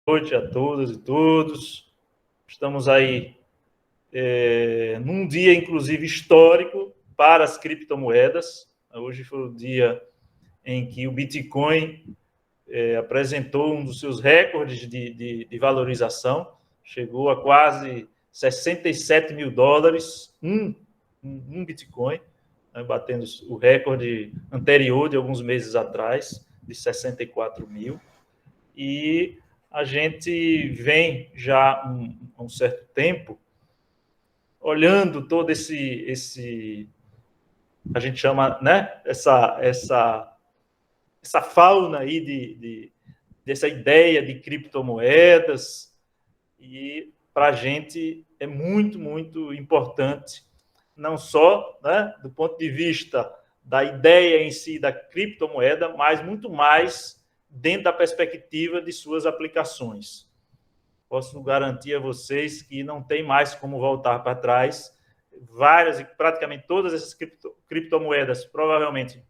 Noite a todas e todos. Estamos aí num dia, inclusive, histórico para as criptomoedas. Hoje foi o dia em que o Bitcoin apresentou um dos seus recordes de valorização. Chegou a quase 67 mil dólares, um Bitcoin, né, batendo o recorde anterior de alguns meses atrás, de 64 mil. E a gente vem já há um certo tempo olhando todo esse a gente chama, né, essa fauna aí dessa ideia de criptomoedas, e para a gente é muito, muito importante, não só, né, do ponto de vista da ideia em si da criptomoeda, mas muito mais dentro da perspectiva de suas aplicações. Posso garantir a vocês que não tem mais como voltar para trás. Várias e praticamente todas essas criptomoedas provavelmente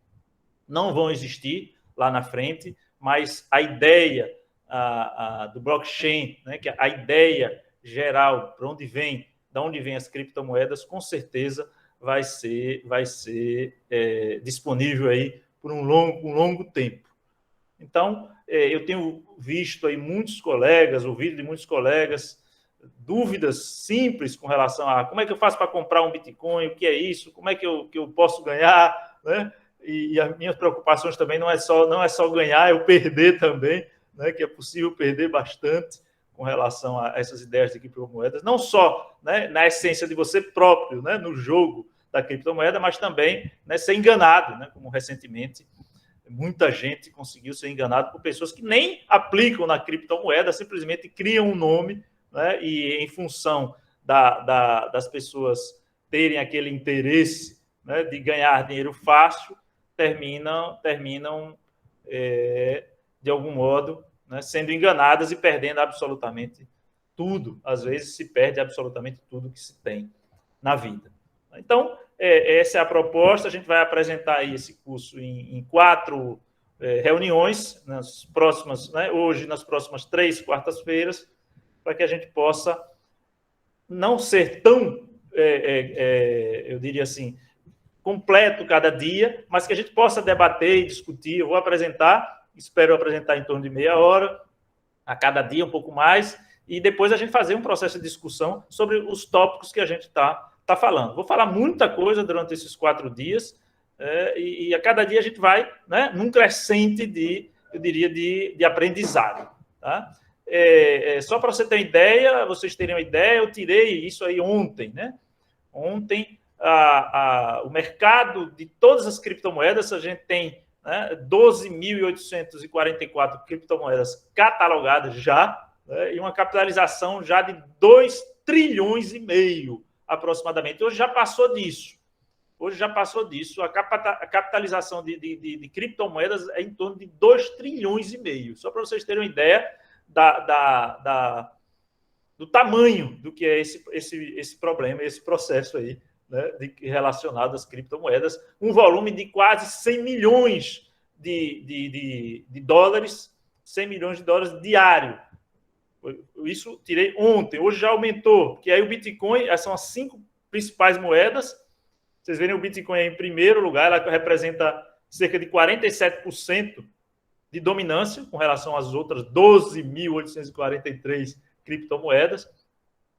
não vão existir lá na frente, mas a ideia do blockchain, né, que a ideia geral para onde vem, de onde vêm as criptomoedas, com certeza vai ser disponível aí por um longo tempo. Então, eu tenho visto aí muitos colegas, ouvido de muitos colegas, dúvidas simples com relação a como é que eu faço para comprar um Bitcoin, o que é isso, como é que eu posso ganhar, né? E as minhas preocupações também não é só ganhar, é o perder também, né? Que é possível perder bastante com relação a essas ideias de criptomoedas, não só, né, na essência de você próprio, né, no jogo da criptomoeda, mas também, né, ser enganado, né, como recentemente muita gente conseguiu ser enganado por pessoas que nem aplicam na criptomoeda, simplesmente criam um nome, né, e em função das pessoas terem aquele interesse, né, de ganhar dinheiro fácil, terminam de algum modo, né, sendo enganadas e perdendo absolutamente tudo. Às vezes se perde absolutamente tudo que se tem na vida. Então, essa é a proposta. A gente vai apresentar aí esse curso em 4 reuniões, nas próximas, né, hoje, nas próximas 3 quartas-feiras, para que a gente possa não ser tão, eu diria assim, completo cada dia, mas que a gente possa debater e discutir. Eu vou apresentar, espero apresentar em torno de meia hora, a cada dia um pouco mais, e depois a gente fazer um processo de discussão sobre os tópicos que a gente está falando. Vou falar muita coisa durante esses 4 dias, e a cada dia a gente vai, né, num crescente eu diria, de aprendizado. Tá? Só para você ter ideia, vocês terem uma ideia, eu tirei isso aí ontem, né? Ontem, o mercado de todas as criptomoedas, a gente tem, né, 12.844 criptomoedas catalogadas já, né, e uma capitalização já de 2 trilhões e meio, aproximadamente. Hoje já passou disso. A capitalização de criptomoedas é em torno de 2 trilhões e meio. Só para vocês terem uma ideia do tamanho do que é esse problema, esse processo aí, né, relacionado às criptomoedas. Um volume de quase 100 milhões de dólares, 100 milhões de dólares diário. Isso tirei ontem, hoje já aumentou, porque aí o Bitcoin, essas são as 5 principais moedas. Vocês verem, o Bitcoin é em primeiro lugar, ela representa cerca de 47% de dominância com relação às outras 12.843 criptomoedas,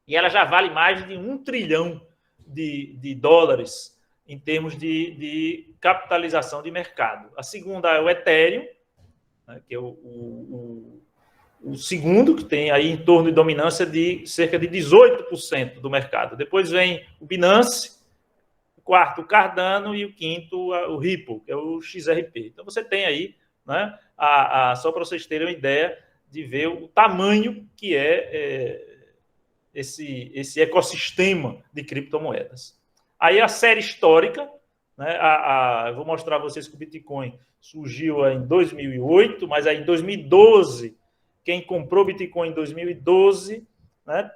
e ela já vale mais de 1 trilhão de dólares em termos de capitalização de mercado. A segunda é o Ethereum, né, que é o segundo, que tem aí em torno de dominância de cerca de 18% do mercado. Depois vem o Binance, o quarto o Cardano e o quinto o Ripple, que é o XRP. Então você tem aí, né, só para vocês terem uma ideia de ver o tamanho que é esse ecossistema de criptomoedas. Aí a série histórica, né, eu vou mostrar a vocês que o Bitcoin surgiu em 2008, mas aí em 2012, quem comprou Bitcoin em 2012, né,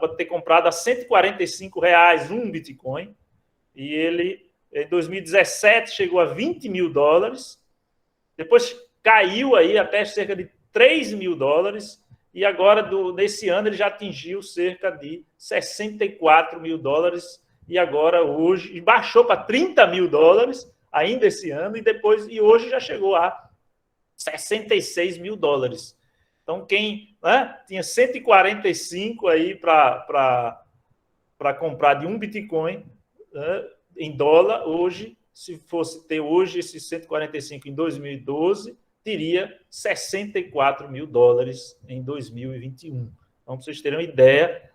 pode ter comprado a R$145 um Bitcoin, e ele, em 2017, chegou a 20 mil dólares, depois caiu aí até cerca de 3 mil dólares, e agora, nesse ano, ele já atingiu cerca de 64 mil dólares, e agora, hoje, baixou para 30 mil dólares, ainda esse ano, e hoje já chegou a 66 mil dólares. Então, quem tinha 145 aí para comprar de um Bitcoin em dólar, hoje, se fosse ter hoje esses 145 em 2012, teria 64 mil dólares em 2021. Então, para vocês terem uma ideia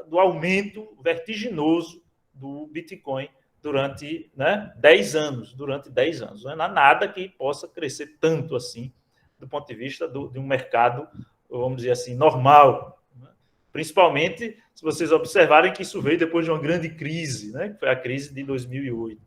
do aumento vertiginoso do Bitcoin durante 10 anos. Durante 10 anos. Não é nada que possa crescer tanto assim, do ponto de vista de um mercado, vamos dizer assim, normal. Principalmente se vocês observarem que isso veio depois de uma grande crise, que foi a crise de 2008.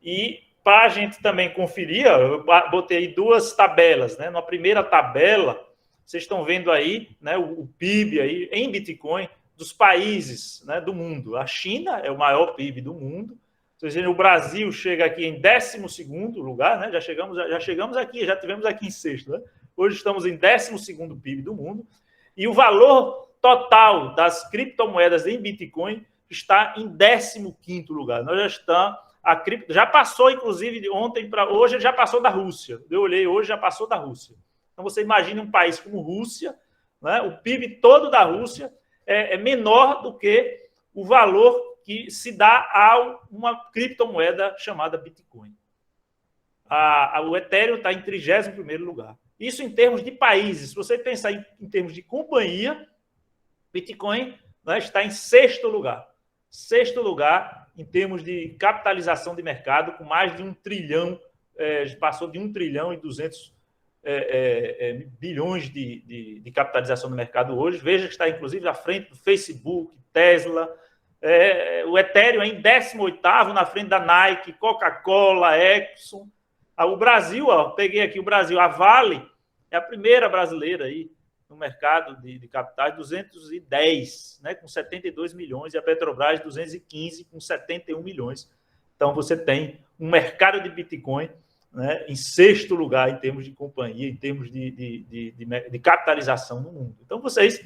E para a gente também conferir, eu botei aí duas tabelas. Na primeira tabela, vocês estão vendo aí o PIB aí, em Bitcoin dos países do mundo. A China é o maior PIB do mundo. Vocês veem, o Brasil chega aqui em 12º lugar, já chegamos aqui, já tivemos aqui em sexto. Hoje estamos em 12º PIB do mundo. E o valor total das criptomoedas em Bitcoin está em 15º lugar. Nós já estamos... já passou, inclusive, de ontem para hoje, já passou da Rússia. Eu olhei hoje, já passou da Rússia. Então, você imagina um país como Rússia, o PIB todo da Rússia é menor do que o valor que se dá a uma criptomoeda chamada Bitcoin. O Ethereum está em 31º lugar. Isso em termos de países. Se você pensar em termos de companhia, Bitcoin está em 6º lugar. 6º lugar em termos de capitalização de mercado, com mais de 1 trilhão, passou de 1 trilhão e 200 bilhões de capitalização do mercado hoje. Veja que está, inclusive, à frente do Facebook, Tesla. O Ethereum é em 18º, na frente da Nike, Coca-Cola, Exxon. O Brasil, peguei aqui o Brasil, a Vale é a primeira brasileira aí no mercado de capitais, 210, com 72 milhões, e a Petrobras 215, com 71 milhões. Então, você tem um mercado de Bitcoin em 6º lugar em termos de companhia, em termos de capitalização no mundo. Então, vocês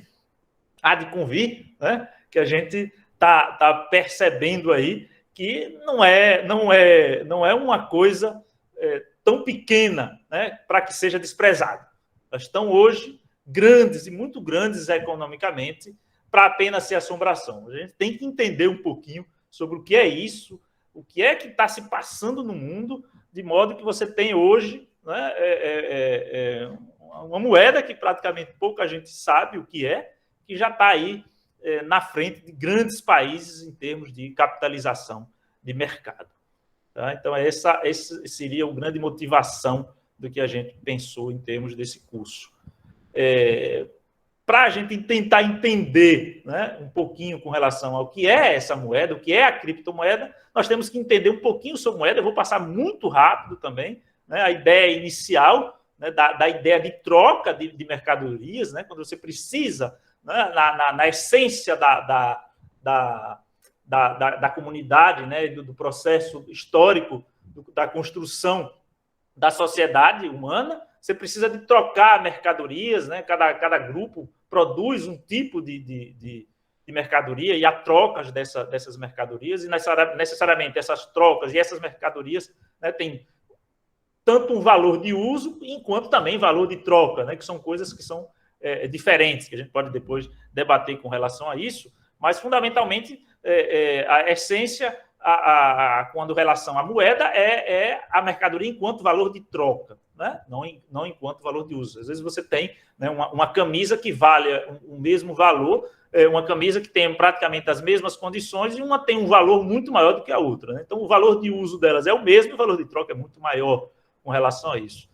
há de convir que a gente está percebendo aí que não é uma coisa tão pequena para que seja desprezado. Elas estão hoje grandes e muito grandes economicamente para apenas ser assombração. A gente tem que entender um pouquinho sobre o que é isso, o que é que está se passando no mundo, de modo que você tem hoje uma moeda que praticamente pouca gente sabe o que é, que já está aí na frente de grandes países em termos de capitalização de mercado. Tá? Então, essa seria a grande motivação do que a gente pensou em termos desse curso. Para a gente tentar entender um pouquinho com relação ao que é essa moeda, o que é a criptomoeda, nós temos que entender um pouquinho sobre moeda. Eu vou passar muito rápido também a ideia inicial da ideia de troca de mercadorias, quando você precisa, na essência da comunidade, do processo histórico da construção da sociedade humana, você precisa de trocar mercadorias, cada grupo produz um tipo de mercadoria e há trocas dessas mercadorias, e necessariamente essas trocas e essas mercadorias têm tanto um valor de uso, enquanto também valor de troca, que são coisas que são diferentes, que a gente pode depois debater com relação a isso, mas fundamentalmente a essência, quando relação à moeda, é a mercadoria enquanto valor de troca, não enquanto valor de uso. Às vezes você tem uma camisa que vale o mesmo valor, uma camisa que tem praticamente as mesmas condições, e uma tem um valor muito maior do que a outra. Então, o valor de uso delas é o mesmo, e o valor de troca é muito maior com relação a isso.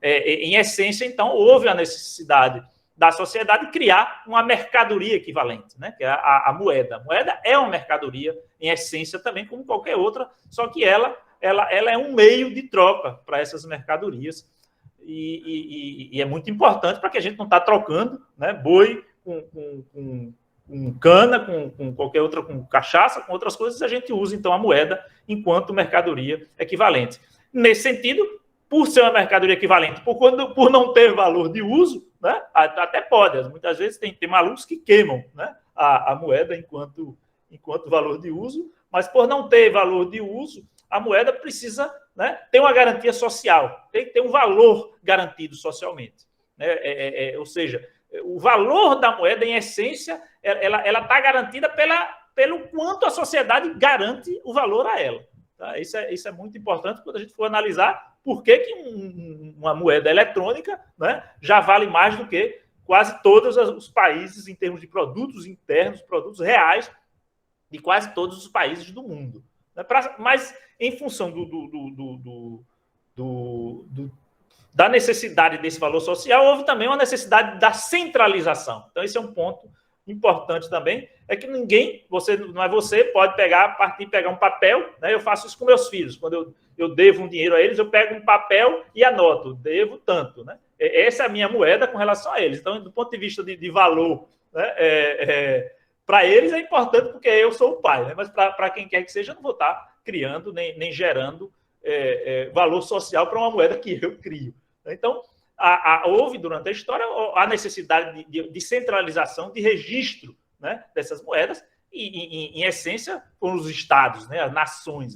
Em essência, então, houve a necessidade da sociedade criar uma mercadoria equivalente, que é a moeda. A moeda é uma mercadoria, em essência, também, como qualquer outra, só que ela é um meio de troca para essas mercadorias. E é muito importante para que a gente não está trocando boi com cana, com qualquer outra, com cachaça, com outras coisas, a gente usa, então, a moeda enquanto mercadoria equivalente. Nesse sentido, por ser uma mercadoria equivalente, por não ter valor de uso, né? Até pode, muitas vezes tem malucos que queimam, né? a moeda enquanto valor de uso, mas por não ter valor de uso, a moeda precisa, né, ter uma garantia social, tem que ter um valor garantido socialmente. Né? Ou seja, o valor da moeda, em essência, ela está garantida pelo quanto a sociedade garante o valor a ela. Tá? Isso é muito importante quando a gente for analisar por que uma moeda eletrônica, né, já vale mais do que quase todos os países em termos de produtos internos, produtos reais, de quase todos os países do mundo. Mas, em função da necessidade desse valor social, houve também uma necessidade da centralização. Então, esse é um ponto importante também, é que ninguém, pode partir e pegar um papel, né? Eu faço isso com meus filhos, quando eu devo um dinheiro a eles, eu pego um papel e anoto, devo tanto, né? Essa é a minha moeda com relação a eles. Então, do ponto de vista de valor, né, para eles é importante porque eu sou o pai, né? Mas para quem quer que seja, eu não vou estar criando nem gerando valor social para uma moeda que eu crio. Então, houve durante a história a necessidade de centralização, de registro, né, dessas moedas, e em essência, foram os estados, né, as nações,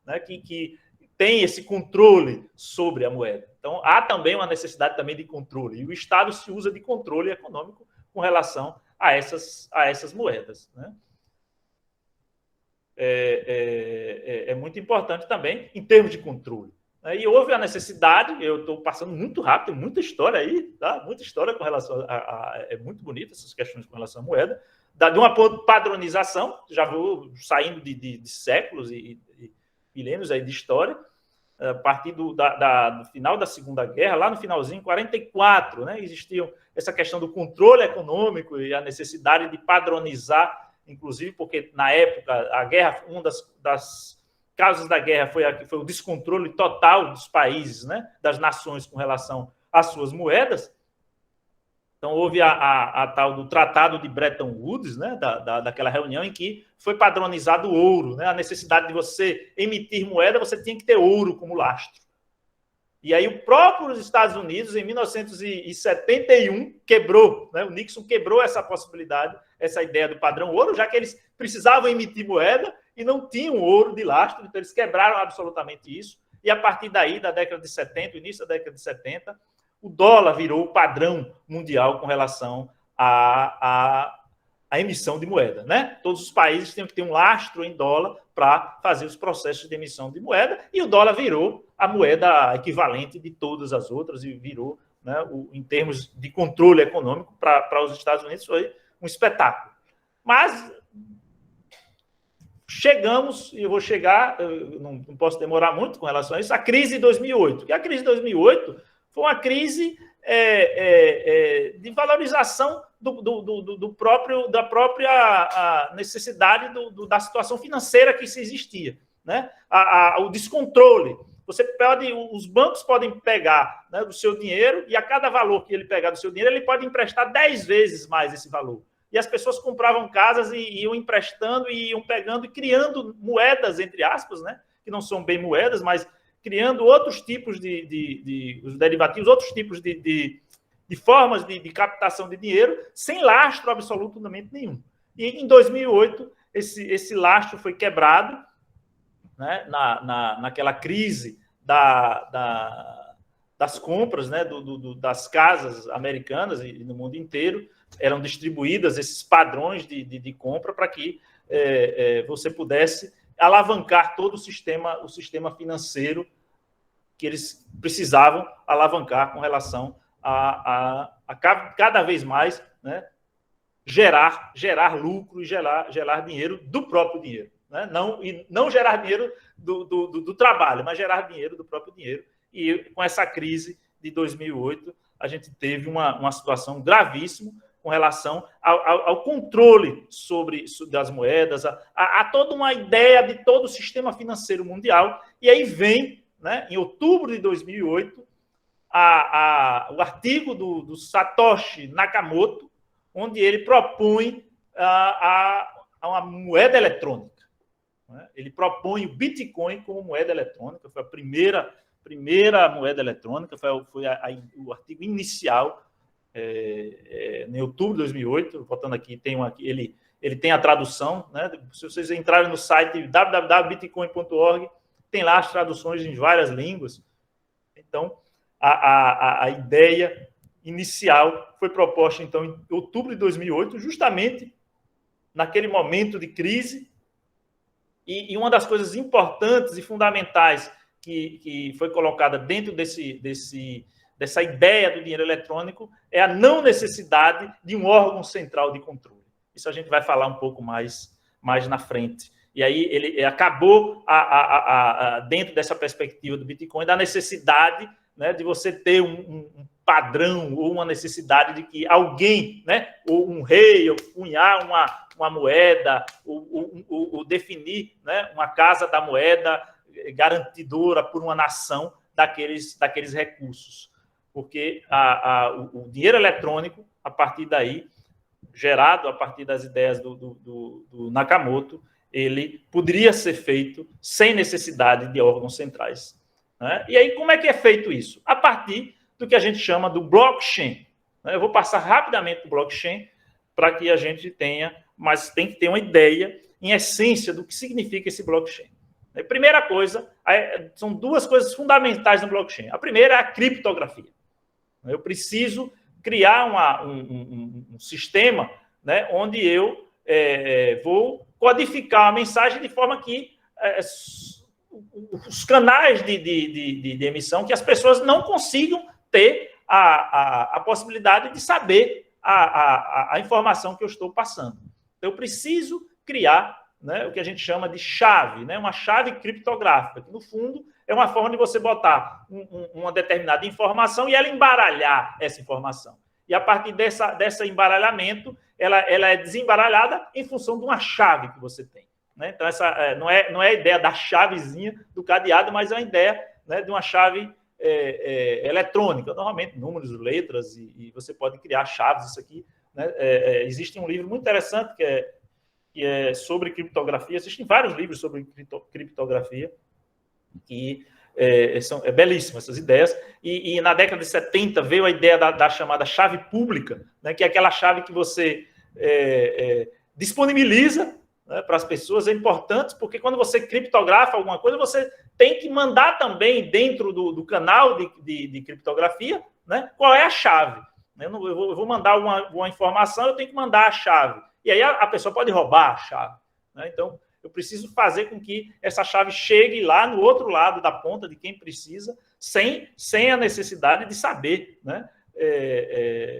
né, que têm esse controle sobre a moeda. Então, há também uma necessidade também de controle, e o Estado se usa de controle econômico com relação a essas moedas. Né? É muito importante também em termos de controle. E houve a necessidade, eu estou passando muito rápido, muita história aí, tá? Muita história com relação é muito bonita essas questões com relação à moeda, de uma padronização, já vou saindo de séculos e milênios aí de história, a partir do final da Segunda Guerra, lá no finalzinho, 44, né, existiam essa questão do controle econômico e a necessidade de padronizar, inclusive porque na época a guerra, uma das causas da guerra foi o descontrole total dos países, né, das nações com relação às suas moedas. Então, houve a tal do Tratado de Bretton Woods, né, daquela reunião em que foi padronizado o ouro, né, a necessidade de você emitir moeda, você tinha que ter ouro como lastro. E aí o próprio Estados Unidos, em 1971, quebrou, né, o Nixon quebrou essa possibilidade, essa ideia do padrão ouro, já que eles precisavam emitir moeda e não tinham ouro de lastro, então eles quebraram absolutamente isso, e a partir daí, da década de 70, início da década de 70, o dólar virou o padrão mundial com relação à emissão de moeda, né? Todos os países têm que ter um lastro em dólar para fazer os processos de emissão de moeda, e o dólar virou a moeda equivalente de todas as outras, e virou, né, em termos de controle econômico para os Estados Unidos, foi um espetáculo. Mas chegamos, e eu vou chegar, eu não posso demorar muito com relação a isso, a crise de 2008. E a crise de 2008 foi uma crise de valorização da própria necessidade da situação financeira que se existia, né? O descontrole. Os bancos podem pegar, né, do seu dinheiro, e a cada valor que ele pegar do seu dinheiro, ele pode emprestar 10 vezes mais esse valor. E as pessoas compravam casas e iam emprestando, e iam pegando e criando moedas, entre aspas, né, que não são bem moedas, mas criando outros tipos os derivativos, outros tipos de formas de captação de dinheiro, sem lastro absolutamente nenhum. E em 2008, esse lastro foi quebrado, né, naquela crise das compras, né, das casas americanas e no mundo inteiro. Eram distribuídas esses padrões de compra para que você pudesse alavancar todo o sistema financeiro que eles precisavam alavancar com relação a cada vez mais, né, gerar lucro e gerar dinheiro do próprio dinheiro. Né? Não gerar dinheiro do trabalho, mas gerar dinheiro do próprio dinheiro. E com essa crise de 2008, a gente teve uma situação gravíssima com relação ao controle das moedas, a toda uma ideia de todo o sistema financeiro mundial. E aí vem, né, em outubro de 2008, o artigo do Satoshi Nakamoto, onde ele propõe uma moeda eletrônica. Né? Ele propõe o Bitcoin como moeda eletrônica, foi a primeira primeira moeda eletrônica, foi o artigo inicial, em outubro de 2008, voltando aqui, ele tem a tradução, né? Se vocês entrarem no site www.bitcoin.org, tem lá as traduções em várias línguas. Então, a ideia inicial foi proposta, então, em outubro de 2008, justamente naquele momento de crise. E uma das coisas importantes e fundamentais que foi colocada dentro dessa ideia do dinheiro eletrônico é a não necessidade de um órgão central de controle. Isso a gente vai falar um pouco mais na frente. E aí ele acabou, dentro dessa perspectiva do Bitcoin, da necessidade, né, de você ter um padrão ou uma necessidade de que alguém, né, ou um rei, ou cunhar uma moeda, ou definir, né, uma casa da moeda garantidora por uma nação daqueles recursos. Porque o dinheiro eletrônico, a partir daí, gerado a partir das ideias do Nakamoto, ele poderia ser feito sem necessidade de órgãos centrais, né? E aí, como é que é feito isso? A partir do que a gente chama do blockchain, né? Eu vou passar rapidamente do blockchain para que a gente tenha, mas tem que ter uma ideia, em essência, do que significa esse blockchain. A primeira coisa, são duas coisas fundamentais no blockchain. A primeira é a criptografia. Eu preciso criar um sistema, né, onde eu vou codificar a mensagem de forma que os canais de emissão, que as pessoas não consigam ter a possibilidade de saber a informação que eu estou passando. Então, eu preciso criar, né, o que a gente chama de chave, né, uma chave criptográfica, que, no fundo, é uma forma de você botar uma determinada informação e ela embaralhar essa informação. E, a partir desse embaralhamento, ela é desembaralhada em função de uma chave que você tem, né? Então, essa não é a ideia da chavezinha do cadeado, mas é uma ideia, né, de uma chave eletrônica, normalmente números, letras, e você pode criar chaves, isso aqui, né? Existe um livro muito interessante que é sobre criptografia. Existem vários livros sobre criptografia que são belíssimas essas ideias. E na década de 70 veio a ideia da chamada chave pública, né, que é aquela chave que você disponibiliza, né, para as pessoas. É importante porque quando você criptografa alguma coisa, você tem que mandar também dentro do canal de criptografia, né, qual é a chave. Eu vou mandar uma informação, eu tenho que mandar a chave. E aí a pessoa pode roubar a chave, né? Então, eu preciso fazer com que essa chave chegue lá no outro lado da ponta de quem precisa, sem a necessidade de saber, né,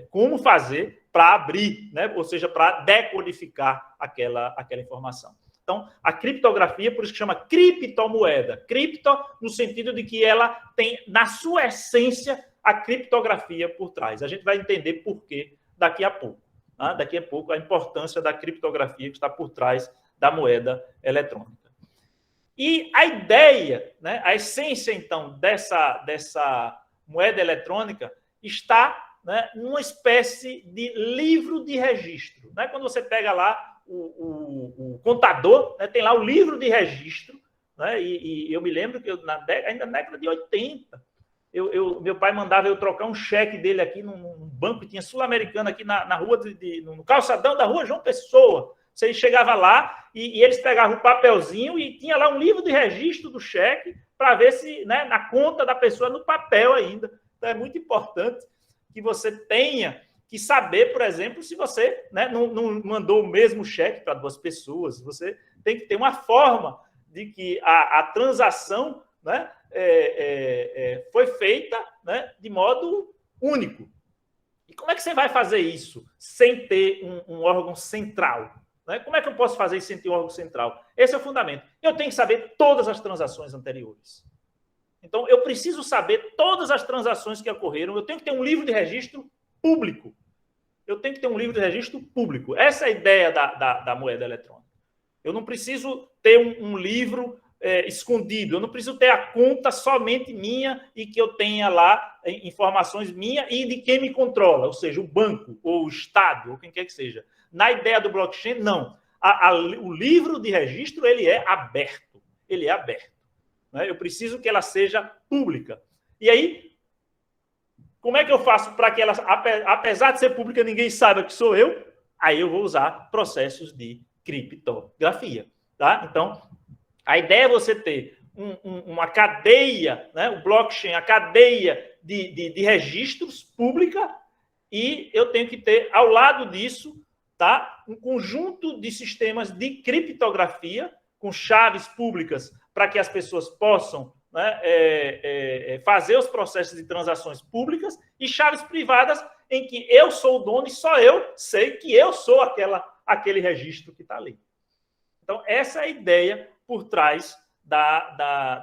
como fazer para abrir, né, ou seja, para decodificar aquela informação. Então, a criptografia, por isso que chama criptomoeda. Cripto no sentido de que ela tem, na sua essência, a criptografia por trás. A gente vai entender por quê daqui a pouco. Né? Daqui a pouco, a importância da criptografia que está por trás da moeda eletrônica. E a ideia, né, a essência, então, dessa moeda eletrônica está, né, numa espécie de livro de registro. Né? Quando você pega lá o contador, né, tem lá o livro de registro, né, e eu me lembro que ainda na década de 80, meu pai mandava eu trocar um cheque dele aqui num banco que tinha Sul-Americana aqui na rua, no calçadão da rua João Pessoa. Você chegava lá e eles pegavam o papelzinho e tinha lá um livro de registro do cheque para ver se, né, na conta da pessoa, no papel ainda. Então, é muito importante que você tenha que saber, por exemplo, se você, né, não mandou o mesmo cheque para duas pessoas. Você tem que ter uma forma de que a transação, né, foi feita, né, de modo único. E como é que você vai fazer isso sem ter um órgão central? Né? Como é que eu posso fazer isso sem ter um órgão central? Esse é o fundamento. Eu tenho que saber todas as transações anteriores. Então, eu preciso saber todas as transações que ocorreram. Eu tenho que ter um livro de registro público. Eu tenho que ter um livro de registro público. Essa é a ideia da moeda eletrônica. Eu não preciso ter um livro escondido. Eu não preciso ter a conta somente minha e que eu tenha lá informações minhas e de quem me controla, ou seja, o banco, ou o Estado, ou quem quer que seja. Na ideia do blockchain, não. O livro de registro, ele é aberto. Ele é aberto. né? Eu preciso que ela seja pública. E aí, como é que eu faço para que ela, apesar de ser pública, ninguém saiba que sou eu? Aí eu vou usar processos de criptografia, tá? Então, a ideia é você ter uma cadeia, né? O blockchain, a cadeia de registros pública, e eu tenho que ter, ao lado disso, tá? Um conjunto de sistemas de criptografia com chaves públicas para que as pessoas possam, né, fazer os processos de transações públicas, e chaves privadas em que eu sou o dono e só eu sei que eu sou aquele registro que está ali. Então, essa é a ideia por trás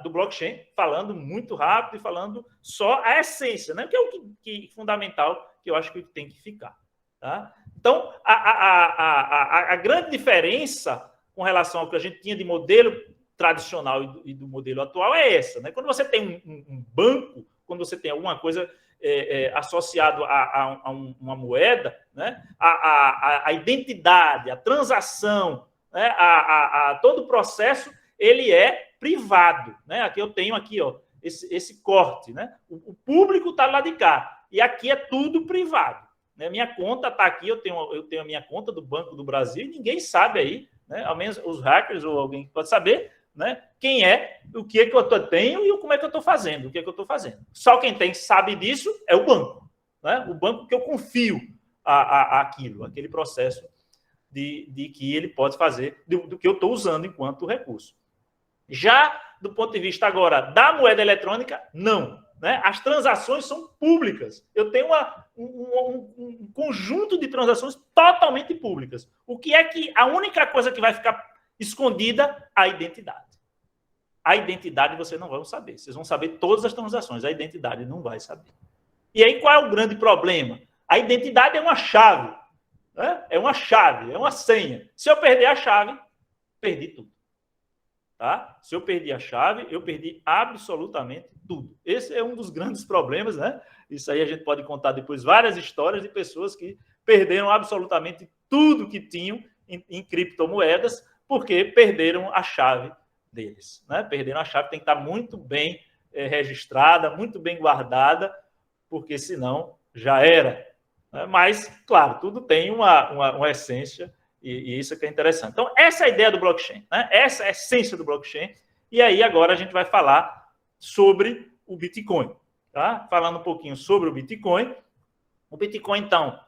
do blockchain, falando muito rápido e falando só a essência, né? Que é o que fundamental que eu acho que tem que ficar. Tá? Então, a grande diferença com relação ao que a gente tinha de modelo tradicional e do modelo atual é essa. Né? Quando você tem um banco, quando você tem alguma coisa associado a uma moeda, né? a identidade, a transação, né? Todo o processo, ele é privado. Né? Aqui eu tenho aqui, ó, esse corte. Né? O público está lá de cá. E aqui é tudo privado. Né? Minha conta está aqui, eu tenho a minha conta do Banco do Brasil, e ninguém sabe aí, né? Ao menos os hackers ou alguém que pode saber, né? Quem é, o que é que eu tenho e como é que eu estou fazendo, o que é que eu estou fazendo. Só quem sabe disso é o banco. Né? O banco que eu confio aquele processo de que ele pode fazer, do que eu estou usando enquanto recurso. Já do ponto de vista agora da moeda eletrônica, não. Né? As transações são públicas. Eu tenho um conjunto de transações totalmente públicas. O que é que a única coisa que vai ficar escondida? A identidade. A identidade vocês não vão saber. Vocês vão saber todas as transações. A identidade não vai saber. E aí qual é o grande problema? A identidade é uma chave. Né? É uma chave, é uma senha. Se eu perder a chave, perdi tudo. Tá? Se eu perdi a chave, eu perdi absolutamente tudo. Esse é um dos grandes problemas, né? Isso aí a gente pode contar depois várias histórias de pessoas que perderam absolutamente tudo que tinham em criptomoedas porque perderam a chave deles. Né? Perderam a chave, tem que estar muito bem registrada, muito bem guardada, porque senão já era. Né? Mas, claro, tudo tem uma essência. E isso é que é interessante. Então, essa é a ideia do blockchain, né? Essa é a essência do blockchain. E aí, agora, a gente vai falar sobre o Bitcoin. Tá? Falando um pouquinho sobre o Bitcoin. O Bitcoin, então,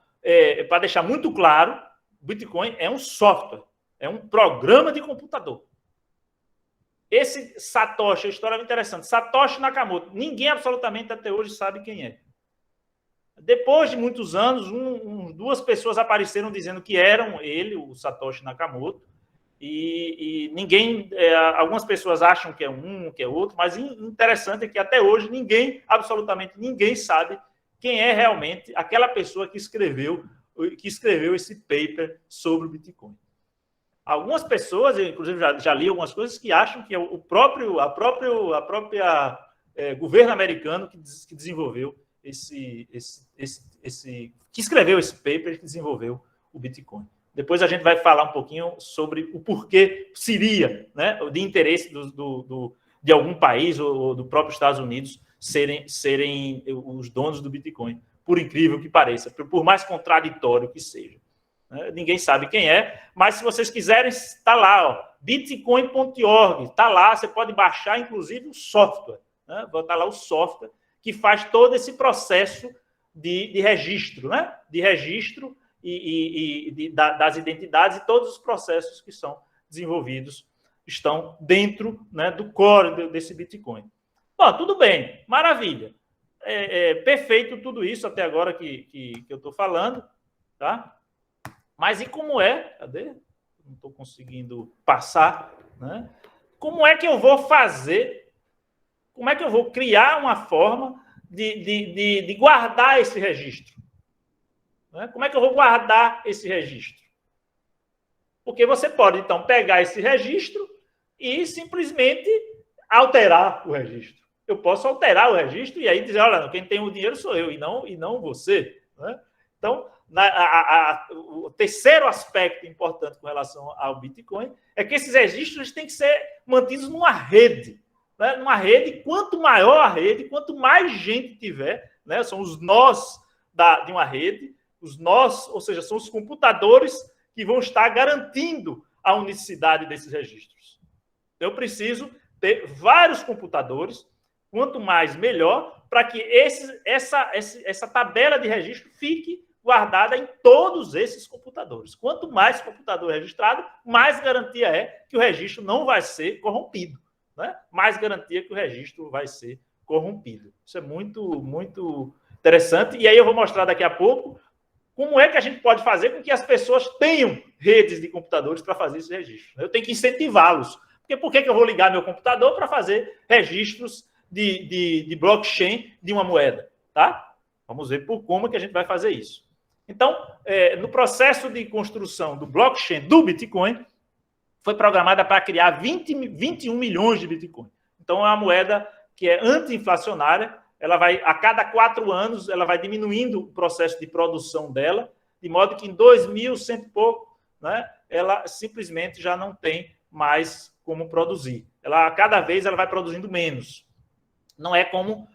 para deixar muito claro, o Bitcoin é um software, é um programa de computador. Esse Satoshi, a história é interessante. Satoshi Nakamoto, ninguém absolutamente até hoje sabe quem é. Depois de muitos anos, duas pessoas apareceram dizendo que eram ele, o Satoshi Nakamoto, e ninguém, algumas pessoas acham que é um, que é outro, mas interessante é que até hoje absolutamente ninguém sabe quem é realmente aquela pessoa que escreveu esse paper sobre o Bitcoin. Algumas pessoas, eu, inclusive já li algumas coisas, que acham que é o próprio governo americano que desenvolveu que escreveu esse paper, que desenvolveu o Bitcoin. Depois a gente vai falar um pouquinho sobre o porquê seria, né, de interesse de algum país ou do próprio Estados Unidos serem os donos do Bitcoin, por incrível que pareça, por mais contraditório que seja. Ninguém sabe quem é, mas se vocês quiserem, está lá, bitcoin.org, está lá, você pode baixar, inclusive, o software. Né? Está lá o software que faz todo esse processo de registro, né? De registro das identidades, e todos os processos que são desenvolvidos estão dentro, né, do core desse Bitcoin. Bom, tudo bem, maravilha. Perfeito tudo isso até agora que eu estou falando, tá? Mas e como é? Cadê? Não estou conseguindo passar, né? Como é que eu vou fazer? Como é que eu vou criar uma forma de guardar esse registro? Né? Como é que eu vou guardar esse registro? Porque você pode, então, pegar esse registro e simplesmente alterar o registro. Eu posso alterar o registro e aí dizer, olha, quem tem o dinheiro sou eu e não você. Né? Então, o terceiro aspecto importante com relação ao Bitcoin é que esses registros têm que ser mantidos numa rede. né, numa rede, quanto maior a rede, quanto mais gente tiver, né, são os nós de uma rede, os nós, ou seja, são os computadores que vão estar garantindo a unicidade desses registros. Então, eu preciso ter vários computadores, quanto mais melhor, para que essa tabela de registro fique guardada em todos esses computadores. Quanto mais computador registrado, mais garantia é que o registro não vai ser corrompido, né? Mais garantia que o registro vai ser corrompido. Isso é muito, muito interessante. E aí eu vou mostrar daqui a pouco como é que a gente pode fazer com que as pessoas tenham redes de computadores para fazer esse registro. Eu tenho que incentivá-los. Porque por que eu vou ligar meu computador para fazer registros de blockchain de uma moeda? Tá? Vamos ver por como que a gente vai fazer isso. Então, no processo de construção do blockchain do Bitcoin, foi programada para criar 21 milhões de Bitcoin. Então, é uma moeda que é anti-inflacionária. Ela vai, a cada 4 anos, ela vai diminuindo o processo de produção dela, de modo que em 2100 e pouco, né, ela simplesmente já não tem mais como produzir. Ela, cada vez ela vai produzindo menos. Não é como,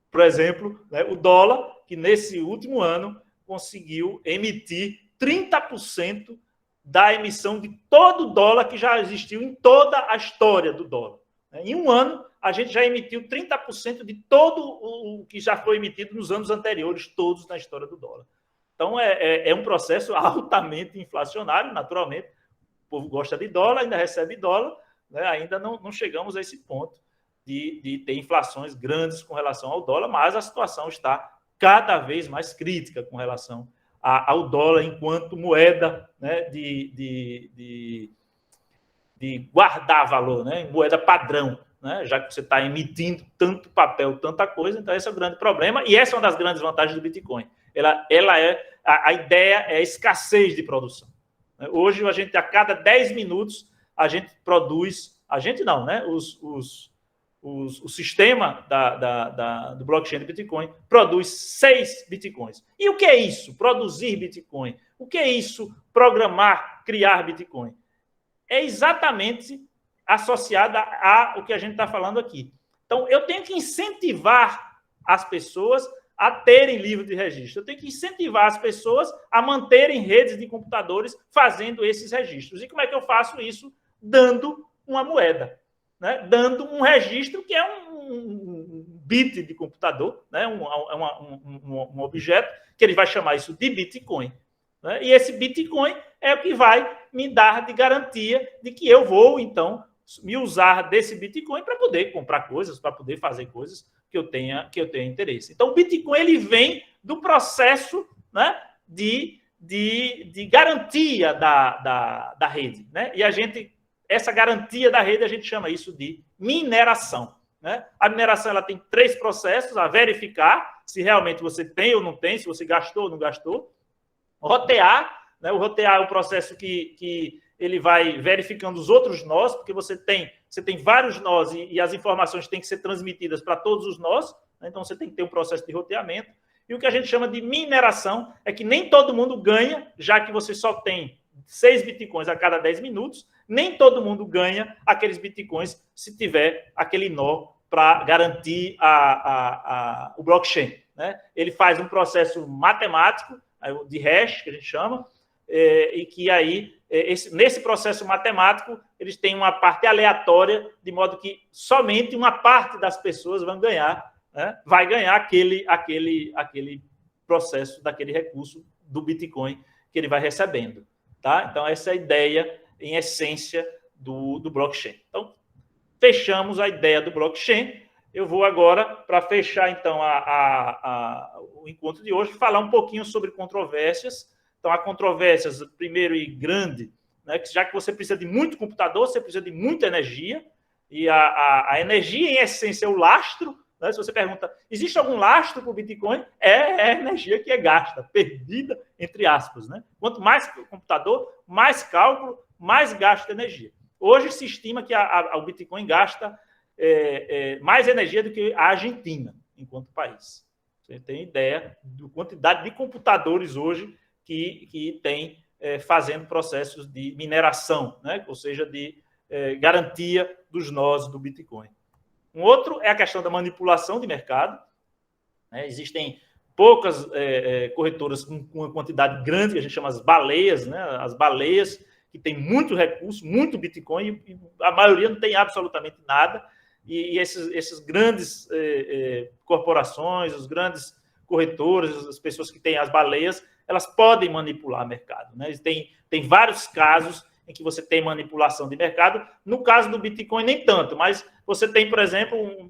por exemplo, né, o dólar, que nesse último ano conseguiu emitir 30% da emissão de todo o dólar que já existiu em toda a história do dólar. Em um ano, a gente já emitiu 30% de todo o que já foi emitido nos anos anteriores, todos na história do dólar. Então, é um processo altamente inflacionário, naturalmente. O povo gosta de dólar, ainda recebe dólar, né? Ainda não chegamos a esse ponto de ter inflações grandes com relação ao dólar, mas a situação está cada vez mais crítica com relação ao dólar enquanto moeda, né, de guardar valor, né, moeda padrão, né, já que você está emitindo tanto papel, tanta coisa, então esse é o grande problema, e essa é uma das grandes vantagens do Bitcoin. A ideia é a escassez de produção. Hoje, a gente, a cada 10 minutos, a gente produz, a gente não, né, o sistema do blockchain do Bitcoin produz 6 Bitcoins. E o que é isso? Produzir Bitcoin. O que é isso? Programar, criar Bitcoin. É exatamente associada ao que a gente está falando aqui. Então, eu tenho que incentivar as pessoas a terem livro de registro. Eu tenho que incentivar as pessoas a manterem redes de computadores fazendo esses registros. E como é que eu faço isso? Dando uma moeda, né? Dando um registro que é um bit de computador, né? Um objeto, que ele vai chamar isso de Bitcoin. Né? E esse Bitcoin é o que vai me dar de garantia de que eu vou, então, me usar desse Bitcoin para poder comprar coisas, para poder fazer coisas que eu tenha interesse. Então, o Bitcoin ele vem do processo, né, de garantia da rede. Né? E essa garantia da rede, a gente chama isso de mineração. Né? A mineração ela tem 3 processos: a verificar se realmente você tem ou não tem, se você gastou ou não gastou. Rotear, né? O rotear é um processo que ele vai verificando os outros nós, porque você tem vários nós e as informações têm que ser transmitidas para todos os nós, né? Então você tem que ter um processo de roteamento. E o que a gente chama de mineração é que nem todo mundo ganha, já que você só tem 6 bitcoins a cada 10 minutos, nem todo mundo ganha aqueles bitcoins se tiver aquele nó para garantir o blockchain. Né? Ele faz um processo matemático, de hash, que a gente chama, e que aí, nesse processo matemático, eles têm uma parte aleatória, de modo que somente uma parte das pessoas vão ganhar, né? Vai ganhar aquele processo, daquele recurso do Bitcoin que ele vai recebendo. Tá? Então, essa é a ideia, em essência, do blockchain. Então, fechamos a ideia do blockchain. Eu vou agora, para fechar, então, o encontro de hoje, falar um pouquinho sobre controvérsias. Então, há controvérsias, primeiro e grande, né, que já que você precisa de muito computador, você precisa de muita energia, e a energia, em essência, é o lastro. Né? Se você pergunta, existe algum lastro para o Bitcoin? É a energia que é gasta, perdida, entre aspas. Né? Quanto mais computador, mais cálculo, mais gasto de energia. Hoje se estima que o Bitcoin gasta mais energia do que a Argentina, enquanto país. Você tem ideia da quantidade de computadores hoje que tem fazendo processos de mineração, né? Ou seja, de garantia dos nós do Bitcoin. Um outro é a questão da manipulação de mercado. Né? Existem poucas corretoras com uma quantidade grande, que a gente chama as baleias, né? As baleias que tem muito recurso, muito Bitcoin, e a maioria não tem absolutamente nada. E esses grandes corporações, os grandes corretores, as pessoas que têm as baleias, elas podem manipular o mercado. Né? Tem vários casos em que você tem manipulação de mercado. No caso do Bitcoin, nem tanto, mas você tem, por exemplo,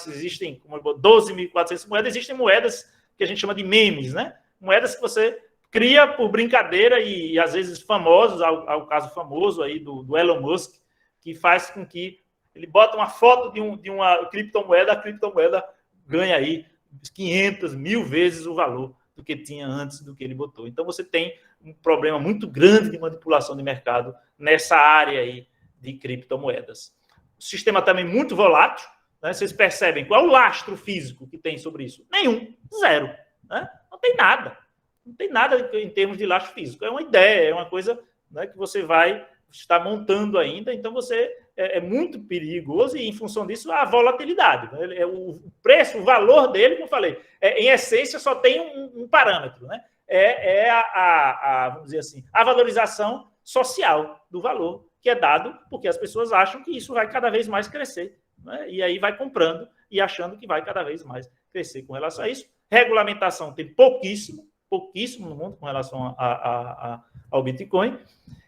existem como 12.400 moedas, existem moedas que a gente chama de memes, né? Moedas que você cria por brincadeira e às vezes famosos, ao caso famoso aí do Elon Musk, que faz com que ele bota uma foto de uma criptomoeda, a criptomoeda ganha aí 500, 1000 vezes o valor do que tinha antes do que ele botou. Então você tem um problema muito grande de manipulação de mercado nessa área aí de criptomoedas. O sistema também muito volátil, né? Vocês percebem qual é o lastro físico que tem sobre isso? Nenhum, zero. Né? Não tem nada. Não tem nada em termos de lastro físico. É uma ideia, é uma coisa, né, que você vai estar montando ainda. Então, é muito perigoso e, em função disso, a volatilidade. Né? O preço, o valor dele, como eu falei, em essência, só tem um parâmetro. Né? Vamos dizer assim, a valorização social do valor que é dado porque as pessoas acham que isso vai cada vez mais crescer. Né? E aí vai comprando e achando que vai cada vez mais crescer com relação a isso. Regulamentação tem pouquíssimo no mundo com relação ao Bitcoin.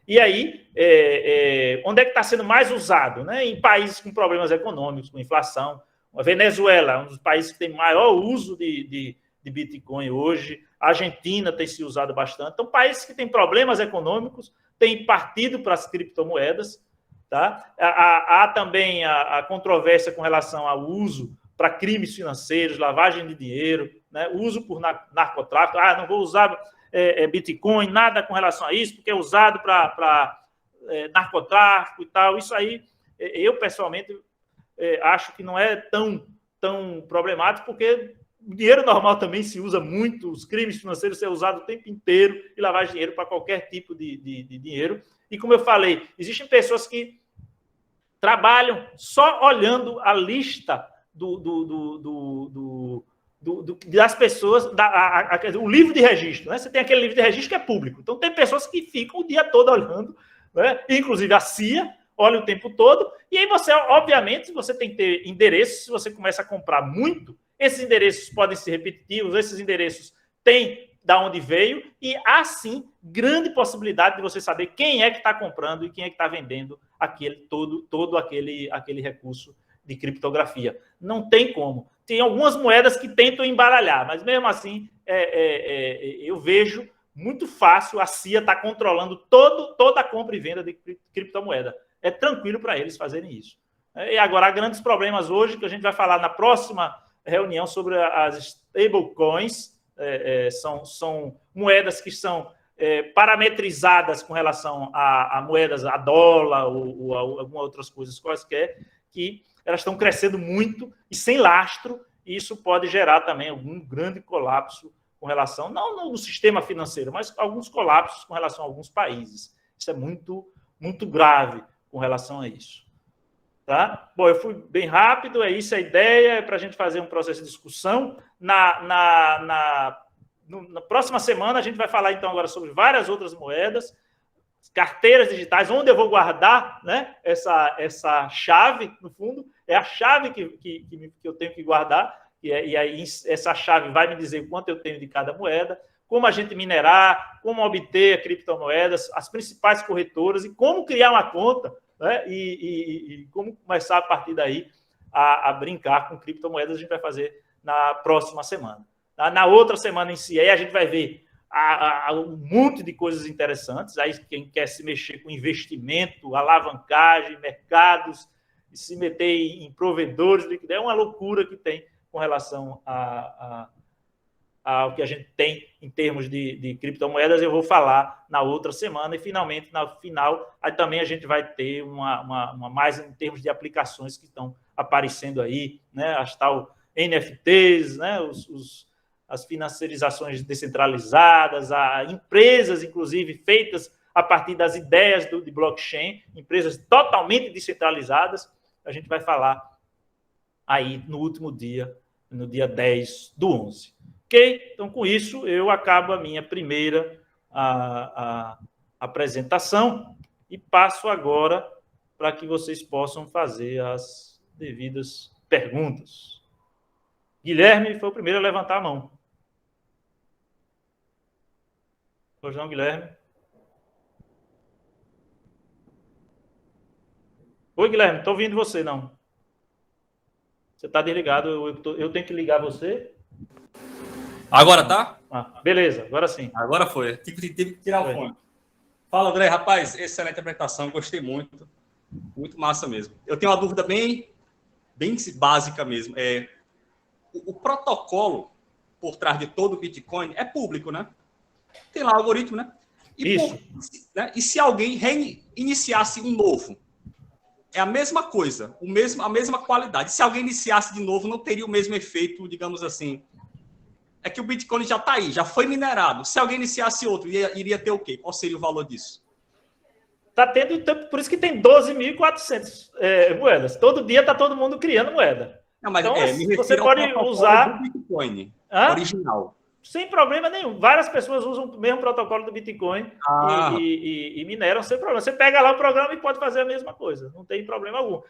E aí, onde é que está sendo mais usado? Né? Em países com problemas econômicos, com inflação. A Venezuela, um dos países que tem maior uso de Bitcoin hoje. A Argentina tem se usado bastante. Então, países que têm problemas econômicos têm partido para as criptomoedas. Tá? Há também a controvérsia com relação ao uso para crimes financeiros, lavagem de dinheiro, né? Uso por narcotráfico. Não vou usar Bitcoin, nada com relação a isso, porque é usado para narcotráfico e tal. Isso aí, eu pessoalmente acho que não é tão problemático, porque o dinheiro normal também se usa muito, os crimes financeiros são usados o tempo inteiro e lavar dinheiro para qualquer tipo de dinheiro. E como eu falei, existem pessoas que trabalham só olhando a lista das pessoas, o livro de registro. Né? Você tem aquele livro de registro que é público. Então, tem pessoas que ficam o dia todo olhando, né? Inclusive a CIA olha o tempo todo. E aí você, obviamente, você tem que ter endereços. Se você começa a comprar muito, esses endereços podem ser repetitivos, esses endereços têm da onde veio, e há sim grande possibilidade de você saber quem é que está comprando e quem é que está vendendo todo aquele recurso de criptografia. Não tem como. Tem algumas moedas que tentam embaralhar, mas mesmo assim eu vejo muito fácil a CIA estar controlando toda a compra e venda de criptomoeda. É tranquilo para eles fazerem isso. E agora, há grandes problemas hoje, que a gente vai falar na próxima reunião sobre as stablecoins. São moedas que são parametrizadas com relação a moedas, a dólar ou a algumas outras coisas quaisquer, que elas estão crescendo muito e sem lastro, e isso pode gerar também algum grande colapso com relação, não no sistema financeiro, mas alguns colapsos com relação a alguns países. Isso é muito, muito grave com relação a isso. Tá? Bom, eu fui bem rápido, é isso a ideia, é para a gente fazer um processo de discussão. Na próxima semana, a gente vai falar, então, agora sobre várias outras moedas, carteiras digitais, onde eu vou guardar, né, essa chave, no fundo, é a chave que eu tenho que guardar, e aí essa chave vai me dizer quanto eu tenho de cada moeda, como a gente minerar, como obter criptomoedas, as principais corretoras e como criar uma conta, né, e como começar a partir daí a brincar com criptomoedas. A gente vai fazer na próxima semana. Na outra semana em si, aí a gente vai ver um monte de coisas interessantes. Aí quem quer se mexer com investimento, alavancagem, mercados, e se meter em provedores, é uma loucura que tem com relação ao que a gente tem em termos de criptomoedas. Eu vou falar na outra semana, e finalmente, no final, aí também a gente vai ter uma mais em termos de aplicações que estão aparecendo aí, né? As tal NFTs, né? As financiarizações descentralizadas, empresas, inclusive, feitas a partir das ideias de blockchain, empresas totalmente descentralizadas. A gente vai falar aí no último dia, no dia 10/11. Ok? Então, com isso, eu acabo a minha primeira a apresentação e passo agora para que vocês possam fazer as devidas perguntas. Guilherme foi o primeiro a levantar a mão. Pois não, Guilherme? Oi, Guilherme, estou ouvindo você, não. Você está desligado, eu tenho que ligar você. Agora tá? Beleza, agora sim. Agora foi. Tive que tirar o fone. Fala, André. Rapaz, excelente interpretação, gostei muito. Muito massa mesmo. Eu tenho uma dúvida bem básica mesmo. O protocolo por trás de todo o Bitcoin é público, né? Tem lá o algoritmo, né? Isso. E se alguém reiniciasse um novo? É a mesma coisa, a mesma qualidade. Se alguém iniciasse de novo, não teria o mesmo efeito, digamos assim. É que o Bitcoin já está aí, já foi minerado. Se alguém iniciasse outro, iria ter o quê? Qual seria o valor disso? Está tendo, por isso que tem 12.400 moedas. Todo dia está todo mundo criando moeda. Não, mas então, me refiro você ao pode usar do Bitcoin original. Sem problema nenhum. Várias pessoas usam o mesmo protocolo do Bitcoin e mineram sem problema. Você pega lá o programa e pode fazer a mesma coisa. Não tem problema algum.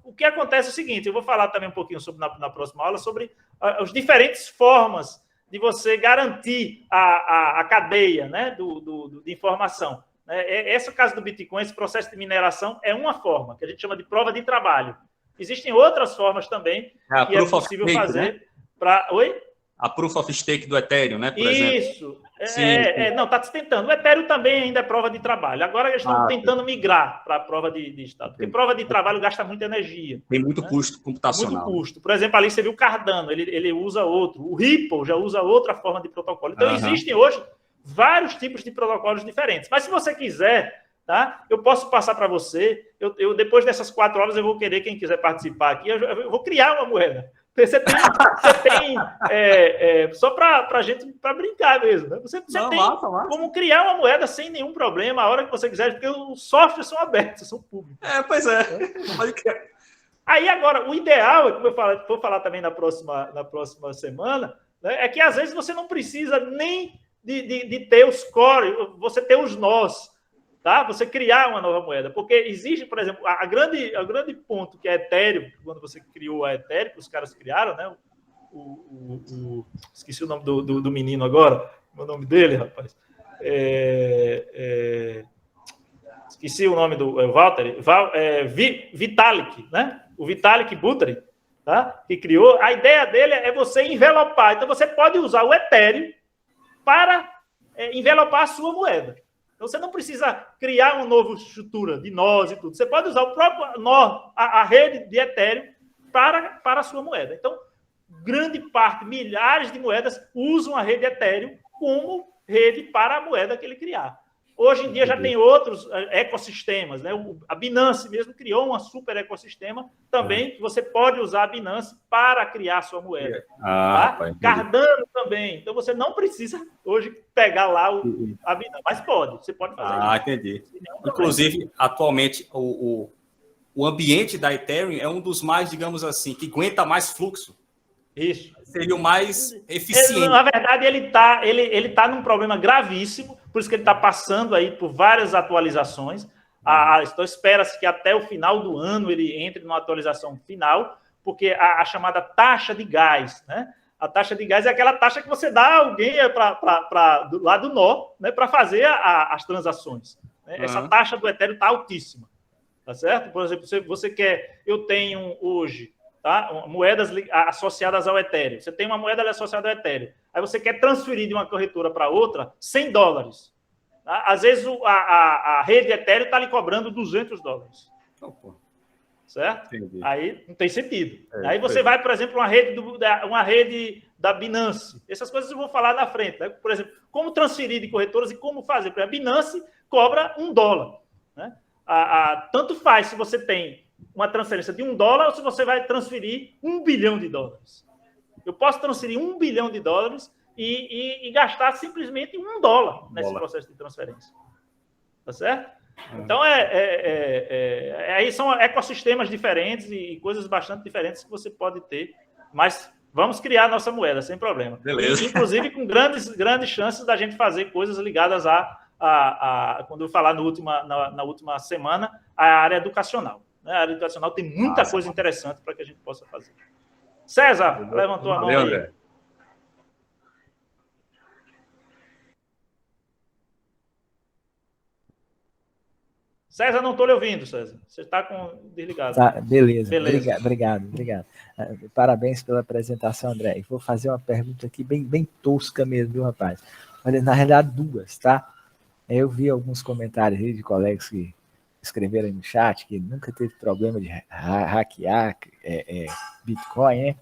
O que acontece é o seguinte, eu vou falar também um pouquinho sobre, na próxima aula sobre as diferentes formas de você garantir a cadeia, né, de informação. Esse caso do Bitcoin, esse processo de mineração é uma forma, que a gente chama de prova de trabalho. Existem outras formas também que é possível fazer para... Oi? A Proof of Stake do Ethereum, né, por exemplo. Isso. Não, está se tentando. O Ethereum também ainda é prova de trabalho. Agora eles estão tentando migrar para a prova de Estado. Porque prova de trabalho gasta muita energia. Tem muito custo computacional. Muito custo. Por exemplo, ali você viu o Cardano, ele usa outro. O Ripple já usa outra forma de protocolo. Então, existem hoje vários tipos de protocolos diferentes. Mas se você quiser, tá? Eu posso passar para você. Eu, depois dessas 4 horas, eu vou querer, quem quiser participar aqui, eu vou criar uma moeda. Você tem só para gente, para brincar mesmo. Né? Você tem como criar uma moeda sem nenhum problema, a hora que você quiser, porque os softwares são abertos, são públicos. Pois é. Aí agora, o ideal, como eu vou falar também na próxima semana, né, é que às vezes você não precisa nem de ter os core, você ter os nós. Tá? Você criar uma nova moeda, porque existe, por exemplo, a grande ponto que é Ethereum, quando você criou a Ethereum, que os caras criaram, né? Esqueci o nome do menino agora, o nome dele, rapaz. Esqueci o nome do Walter, Vitalik, né? O Vitalik Buterin, tá? Que criou. A ideia dele é você envelopar. Então você pode usar o Ethereum para envelopar a sua moeda. Então, você não precisa criar uma nova estrutura de nós e tudo. Você pode usar o próprio nó, a rede de Ethereum para a sua moeda. Então, grande parte, milhares de moedas usam a rede Ethereum como rede para a moeda que ele criar. Hoje em dia já tem outros ecossistemas, né? A Binance mesmo criou um super ecossistema também, que você pode usar a Binance para criar a sua moeda. Tá? Cardano também. Então você não precisa hoje pegar lá a Binance, mas você pode fazer isso. Entendi. Inclusive, atualmente, o ambiente da Ethereum é um dos mais, digamos assim, que aguenta mais fluxo. Isso. Seria o mais eficiente. Na verdade, ele tá num problema gravíssimo, por isso que ele está passando aí por várias atualizações. Então, espera-se que até o final do ano ele entre numa atualização final, porque a chamada taxa de gás, né? A taxa de gás é aquela taxa que você dá a alguém do lado do nó, né, para fazer as transações. Né? Essa taxa do Ethereum está altíssima. Tá certo? Por exemplo, você quer... Eu tenho hoje... Tá? Moedas associadas ao Ethereum. Você tem uma moeda associada ao Ethereum. Aí você quer transferir de uma corretora para outra $100. Tá? Às vezes a rede Ethereum está lhe cobrando $200. Certo? Entendi. Aí não tem sentido. Aí você vai, por exemplo, uma rede da Binance. Essas coisas eu vou falar na frente. Né? Por exemplo, como transferir de corretoras e como fazer. Porque a Binance cobra $1. Né? Tanto faz se você tem uma transferência de $1 ou se você vai transferir $1 bilhão. Eu posso transferir $1 bilhão e gastar simplesmente $1 nesse processo de transferência. Tá certo? Então, aí são ecossistemas diferentes e coisas bastante diferentes que você pode ter, mas vamos criar a nossa moeda, sem problema. Beleza. Inclusive com grandes chances da gente fazer coisas ligadas quando eu falar na última semana, a área educacional. Né? A área educacional tem muita coisa interessante para que a gente possa fazer. César, levantou a mão aí. André. César, não estou lhe ouvindo, César. Você está desligado. Tá, beleza. Obrigado. Parabéns pela apresentação, André. E vou fazer uma pergunta aqui bem tosca mesmo, viu, rapaz? Olha, na realidade, duas, tá? Eu vi alguns comentários aí de colegas que escreveram no chat que nunca teve problema de hackear Bitcoin, né?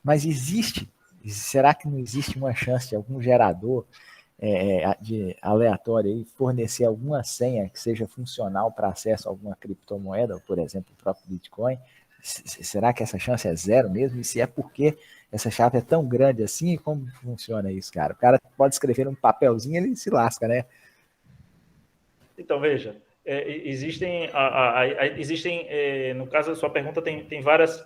Mas será que não existe uma chance de algum gerador de aleatório aí fornecer alguma senha que seja funcional para acesso a alguma criptomoeda, por exemplo, o próprio Bitcoin? Será que essa chance é zero mesmo? E se é porque essa chave é tão grande assim, como funciona isso, cara? O cara pode escrever num papelzinho, ele se lasca, né? Então, veja, existem, no caso da sua pergunta, tem várias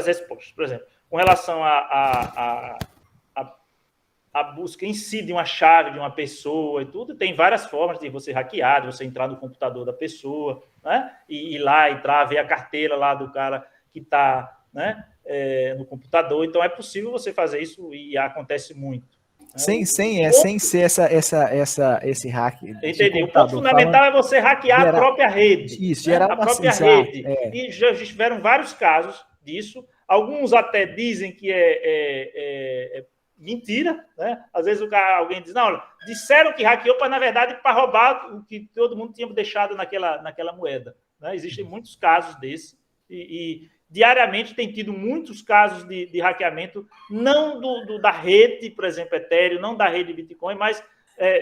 respostas. Por exemplo, com relação à busca em si de uma chave de uma pessoa e tudo, tem várias formas de você hackear, de você entrar no computador da pessoa, né? E ir lá, ver a carteira lá do cara que está, né, no computador. Então, é possível você fazer isso e acontece muito. Sem ser esse hack. Entendi. O ponto fundamental é você hackear a própria rede. Isso, gerar a própria rede. E já tiveram vários casos disso. Alguns até dizem que é mentira, né? Às vezes alguém diz, não, disseram que hackeou, mas na verdade para roubar o que todo mundo tinha deixado naquela moeda. Né? Existem muitos casos desses e diariamente tem tido muitos casos de hackeamento, não da rede, por exemplo, Ethereum, não da rede Bitcoin, mas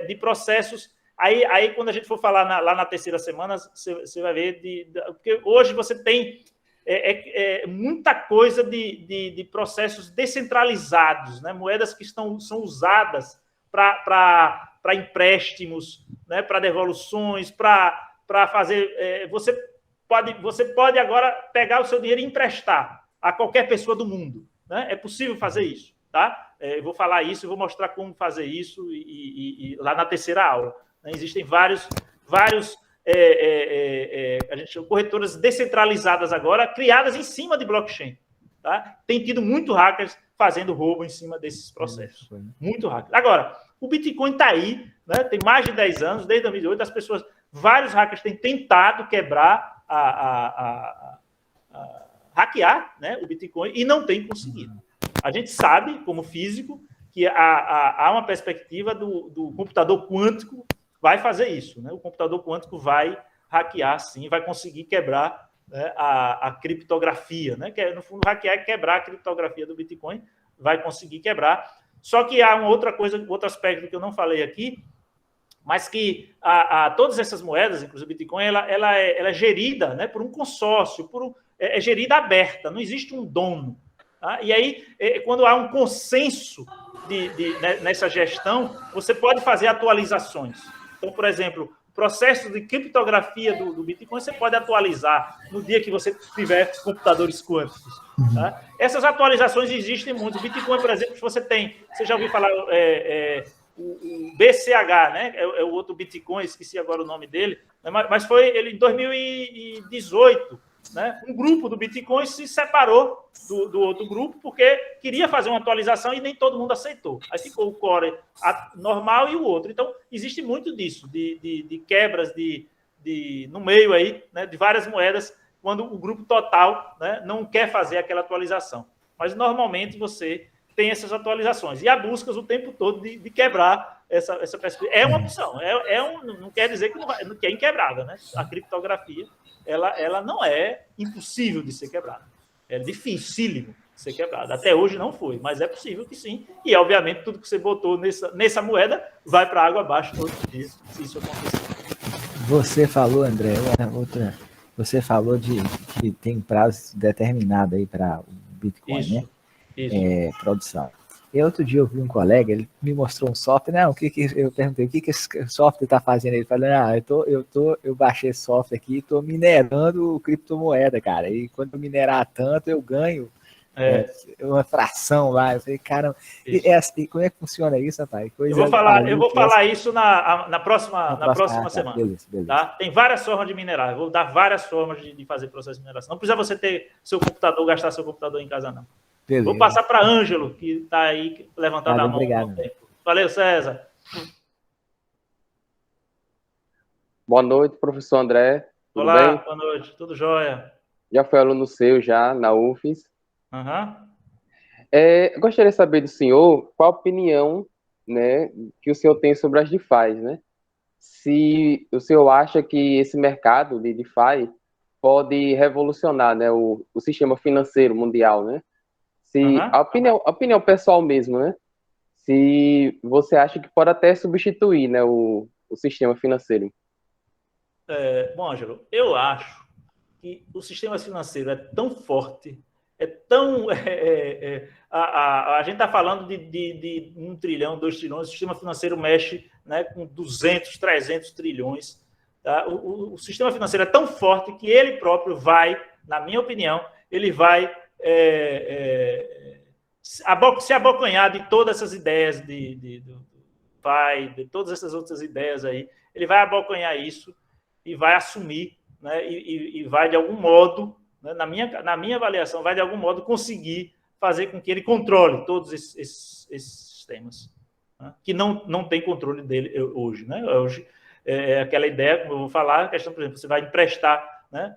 de processos. Aí quando a gente for falar lá na terceira semana, você vai ver, porque hoje você tem muita coisa de processos descentralizados, né? Moedas que são usadas para empréstimos, né? Para devoluções, para fazer... Você pode agora pegar o seu dinheiro e emprestar a qualquer pessoa do mundo. Né? É possível fazer isso. Tá? Eu vou falar isso e vou mostrar como fazer isso lá na terceira aula. Né? Existem vários a gente chama corretoras descentralizadas agora, criadas em cima de blockchain. Tá? Tem tido muito hackers fazendo roubo em cima desses processos. Muito hackers. Agora, o Bitcoin está aí, né? Tem mais de 10 anos, desde 2008, vários hackers têm tentado quebrar, hackear, né, o Bitcoin e não tem conseguido. A gente sabe, como físico, que há uma perspectiva do computador quântico vai fazer isso. Né? O computador quântico vai hackear, sim, vai conseguir quebrar, né, a criptografia. Né? Que, no fundo, hackear é quebrar a criptografia do Bitcoin, vai conseguir quebrar. Só que há uma outra coisa, outro aspecto que eu não falei aqui, mas que todas essas moedas, inclusive o Bitcoin, ela é gerida, né, por um consórcio, é gerida aberta, não existe um dono. Tá? E aí, quando há um consenso nessa gestão, você pode fazer atualizações. Então, por exemplo, o processo de criptografia do Bitcoin você pode atualizar no dia que você tiver computadores quânticos. Tá? Essas atualizações existem muito. O Bitcoin, por exemplo, você já ouviu falar... o BCH, né? É o outro Bitcoin, esqueci agora o nome dele, mas foi ele em 2018, né? Um grupo do Bitcoin se separou do outro grupo porque queria fazer uma atualização e nem todo mundo aceitou. Aí ficou o core normal e o outro. Então, existe muito disso, de quebras no meio aí, né? De várias moedas, quando o grupo total, né, não quer fazer aquela atualização. Mas, normalmente, você tem essas atualizações. E há buscas o tempo todo de quebrar essa perspectiva. É uma opção. Não quer dizer que é inquebrável. Né? A criptografia ela não é impossível de ser quebrada. É dificílimo de ser quebrada. Até hoje não foi, mas é possível que sim. E, obviamente, tudo que você botou nessa moeda vai para a água abaixo todos os dias, se isso acontecer. Você falou, André, você falou que tem prazo determinado aí para o Bitcoin, isso, né? Isso. Produção. E outro dia eu vi um colega, ele me mostrou um software, não, eu perguntei, o que esse software está fazendo? Ele falou, eu baixei esse software aqui e estou minerando criptomoeda, cara, e quando eu minerar tanto, eu ganho uma fração lá. Eu falei, cara, como é que funciona isso, rapaz? Eu vou falar isso na próxima semana. Beleza. Tá? Tem várias formas de minerar, eu vou dar várias formas de fazer processo de mineração. Não precisa você ter seu computador, gastar seu computador em casa, não. Beleza. Vou passar para Ângelo, que está aí levantando a mão. Obrigado. Valeu, César. Boa noite, professor André. Tudo Olá, bem? Boa noite. Tudo jóia? Já foi aluno seu, já, na UFES. Uhum. Gostaria de saber do senhor qual a opinião, né, que o senhor tem sobre as DeFi, né? Se o senhor acha que esse mercado de DeFi pode revolucionar, né, o sistema financeiro mundial, né? A opinião pessoal mesmo, né? Se você acha que pode até substituir, né, o sistema financeiro. Bom, Ângelo, eu acho que o sistema financeiro é tão forte, é tão... a gente está falando de 1 trilhão, 2 trilhões, o sistema financeiro mexe, né, com 200, 300 trilhões. Tá? O sistema financeiro é tão forte que ele próprio vai, na minha opinião, ele vai se abocanhar de todas essas ideias de todas essas outras ideias aí. Ele vai abocanhar isso e vai assumir, né, e vai, de algum modo, né, na minha avaliação, vai, de algum modo, conseguir fazer com que ele controle todos esses sistemas, né, que não tem controle dele hoje. Né? Hoje é aquela ideia, como eu vou falar, a questão, por exemplo, você vai emprestar, né,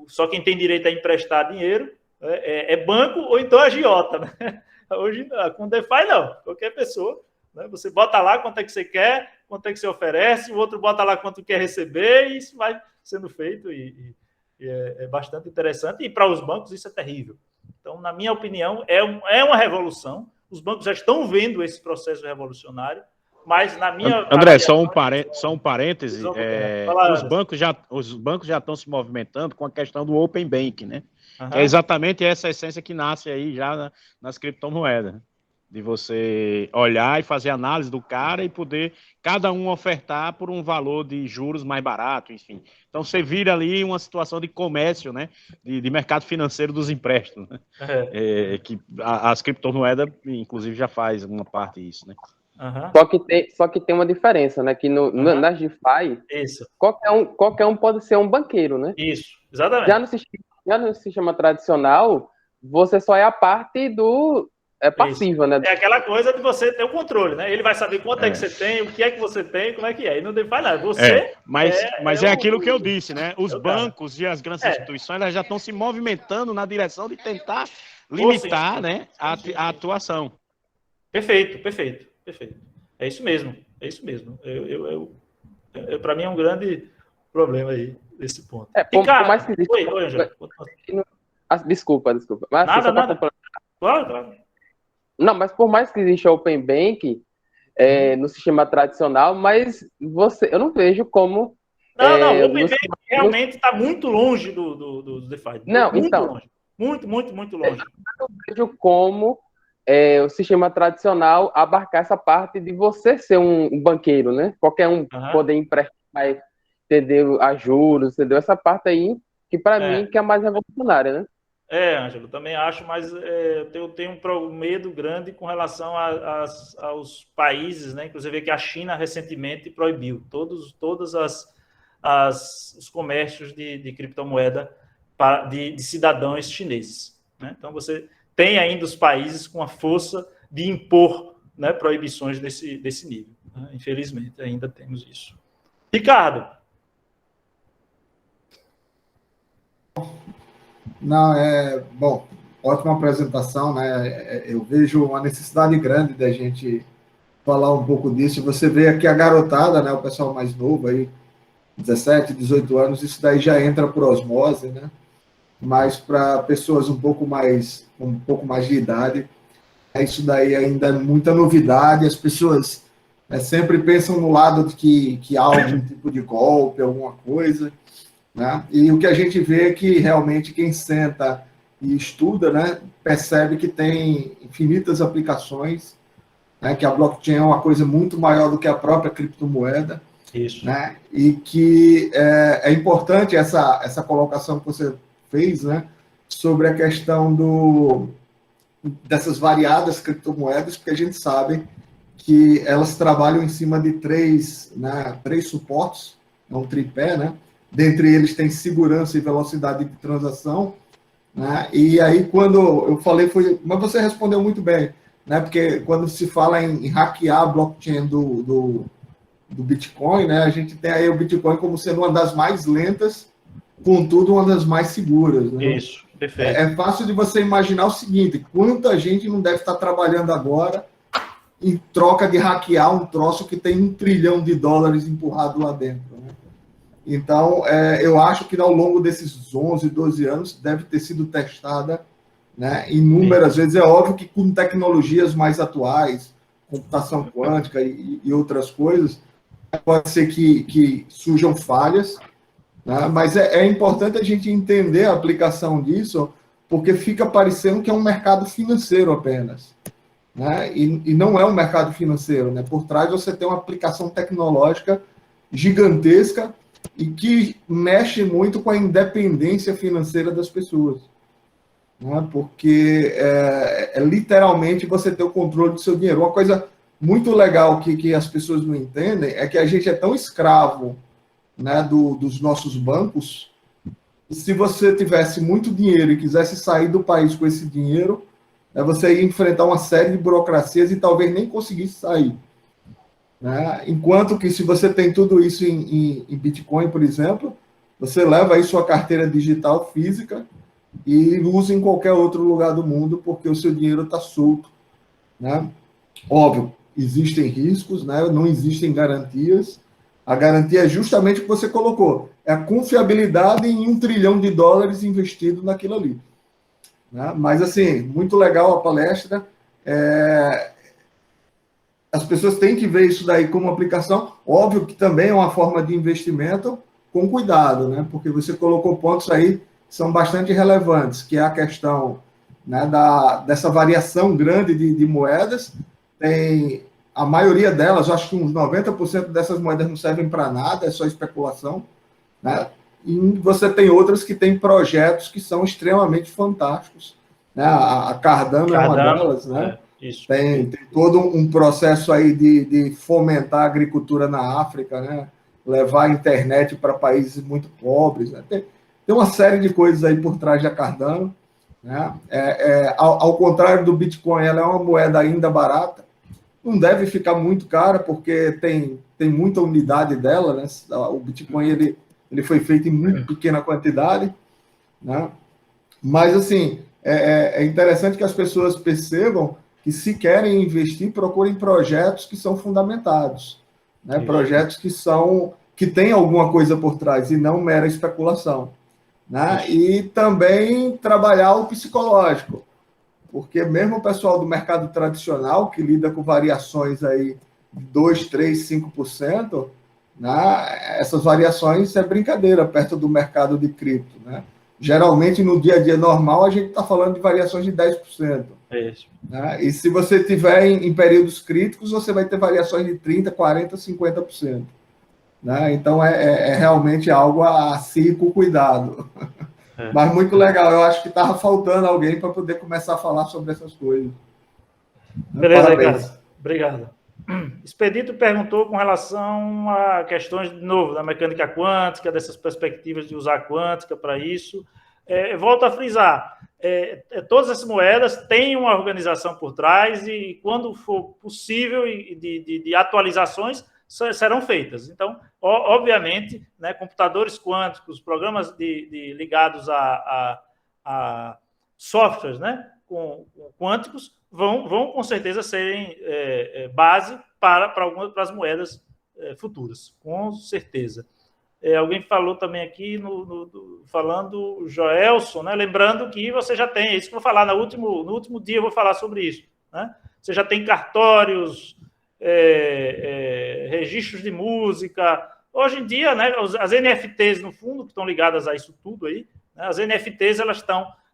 só quem tem direito a emprestar dinheiro é banco ou então agiota. Né? Hoje, com DeFi, não. Qualquer pessoa, né, você bota lá quanto é que você quer, quanto é que você oferece, o outro bota lá quanto quer receber, e isso vai sendo feito e é bastante interessante. E para os bancos isso é terrível. Então, na minha opinião, é uma revolução. Os bancos já estão vendo esse processo revolucionário, mas na minha... André, só um parêntese. Os bancos já estão se movimentando com a questão do Open Banking, né? Uhum. Que é exatamente essa essência que nasce aí já nas criptomoedas. De você olhar e fazer análise do cara e poder cada um ofertar por um valor de juros mais barato, enfim. Então você vira ali uma situação de comércio, né, de mercado financeiro dos empréstimos, né? Que as criptomoedas, inclusive, já faz uma parte disso, né? Uhum. Só que tem uma diferença, né, que nas DeFi, qualquer um pode ser um banqueiro, né? Isso, exatamente. Já no sistema tradicional, você só é a parte do... passiva, isso. Né? É aquela coisa de você ter o controle, né? Ele vai saber quanto é que você tem, o que é que você tem, como é que é. E não faz nada. Você. Mas é aquilo que eu disse, né? Os bancos e as grandes instituições, elas já estão se movimentando na direção de tentar limitar, né, a atuação. Perfeito. É isso mesmo. Para mim é um grande problema aí nesse ponto. Por mais que exista... Oi, Angela. Desculpa. Mas, nada. Claro. Não, mas por mais que exista Open Bank no sistema tradicional, mas eu não vejo como... Não, o Open Bank realmente está muito longe do DeFi. Não, muito então... longe. Muito longe. Eu não vejo como o sistema tradicional abarcar essa parte de você ser um banqueiro, né? Qualquer um poder emprestar, entendeu? A juros, entendeu? Essa parte aí, que para mim que é a mais revolucionária, né? Ângelo, também acho, mas eu tenho um medo grande com relação aos países, né? Inclusive que a China recentemente proibiu todos os comércios de criptomoeda de cidadãos chineses. Né? Então, você tem ainda os países com a força de impor, né, proibições desse nível. Né? Infelizmente, ainda temos isso. Ricardo. Não, bom, ótima apresentação, né? Eu vejo uma necessidade grande da gente falar um pouco disso. Você vê aqui a garotada, né? O pessoal mais novo aí, 17, 18 anos, isso daí já entra por osmose, né? Mas para pessoas um pouco mais de idade, isso daí ainda é muita novidade. As pessoas sempre pensam no lado de que há algum tipo de golpe, alguma coisa. Né? E o que a gente vê é que realmente quem senta e estuda, né, percebe que tem infinitas aplicações né, que a blockchain é uma coisa muito maior do que a própria criptomoeda. Isso. Né, e que é importante essa colocação que você fez, né, sobre a questão dessas variadas criptomoedas, porque a gente sabe que elas trabalham em cima de três suportes, é um tripé, né? Dentre eles tem segurança e velocidade de transação, né? E aí quando eu falei mas você respondeu muito bem, né? Porque quando se fala em hackear a blockchain do Bitcoin, né? A gente tem aí o Bitcoin como sendo uma das mais lentas, contudo uma das mais seguras, né? Isso, perfeito. É fácil de você imaginar o seguinte: quanta gente não deve estar trabalhando agora em troca de hackear um troço que tem $1 trilhão empurrado lá dentro, né? Então, eu acho que ao longo desses 11, 12 anos deve ter sido testada, né, inúmeras vezes. É óbvio que com tecnologias mais atuais, computação quântica e outras coisas, pode ser que surjam falhas, né, mas é importante a gente entender a aplicação disso, porque fica parecendo que é um mercado financeiro apenas. Né? E não é um mercado financeiro, né? Por trás você tem uma aplicação tecnológica gigantesca e que mexe muito com a independência financeira das pessoas, né? Porque literalmente você ter o controle do seu dinheiro. Uma coisa muito legal que as pessoas não entendem é que a gente é tão escravo, né, dos nossos bancos. Se você tivesse muito dinheiro e quisesse sair do país com esse dinheiro, você ia enfrentar uma série de burocracias e talvez nem conseguisse sair. Né? Enquanto que se você tem tudo isso em Bitcoin, por exemplo, você leva aí sua carteira digital física e usa em qualquer outro lugar do mundo, porque o seu dinheiro está solto. Né? Óbvio, existem riscos, né? Não existem garantias. A garantia é justamente o que você colocou. É a confiabilidade em $1 trilhão investido naquilo ali. Né? Mas, assim, muito legal a palestra. As pessoas têm que ver isso daí como aplicação. Óbvio que também é uma forma de investimento com cuidado, né? Porque você colocou pontos aí que são bastante relevantes, que é a questão, né, dessa variação grande de moedas. Tem a maioria delas, acho que uns 90% dessas moedas não servem para nada, é só especulação. Né? E você tem outras que têm projetos que são extremamente fantásticos. Né? A Cardano é uma delas, né? Isso. Tem todo um processo aí de fomentar a agricultura na África, né? Levar a internet para países muito pobres. Né? Tem uma série de coisas aí por trás da Cardano. Né? Ao contrário do Bitcoin, ela é uma moeda ainda barata. Não deve ficar muito cara, porque tem muita unidade dela. Né? O Bitcoin ele foi feito em muito pequena quantidade. Né? Mas, assim, é interessante que as pessoas percebam que, se querem investir, procurem projetos que são fundamentados, né? Projetos que têm alguma coisa por trás e não mera especulação. Né? E também trabalhar o psicológico, porque mesmo o pessoal do mercado tradicional, que lida com variações aí de 2%, 3%, 5%, né? Essas variações é brincadeira perto do mercado de cripto. Né? Geralmente, no dia a dia normal, a gente está falando de variações de 10%. É isso. Né? E se você tiver em períodos críticos, você vai ter variações de 30%, 40%, 50%. Né? Então, é realmente algo a se ir com cuidado. Mas muito legal. Eu acho que estava faltando alguém para poder começar a falar sobre essas coisas. Beleza, parabéns. Ricardo. Obrigado. Expedito perguntou com relação a questões, de novo, da mecânica quântica, dessas perspectivas de usar a quântica para isso. Volto a frisar, todas essas moedas têm uma organização por trás e, quando for possível, de atualizações, serão feitas. Então, obviamente, né, computadores quânticos, programas ligados a softwares, né, quânticos, vão com certeza serem base para as moedas futuras, com certeza. Alguém falou também aqui, falando o Joelson, né? Lembrando que você já tem, é isso que eu vou falar no último dia, eu vou falar sobre isso. Né? Você já tem cartórios, registros de música. Hoje em dia, né, as NFTs, no fundo, que estão ligadas a isso tudo aí, né? As NFTs, elas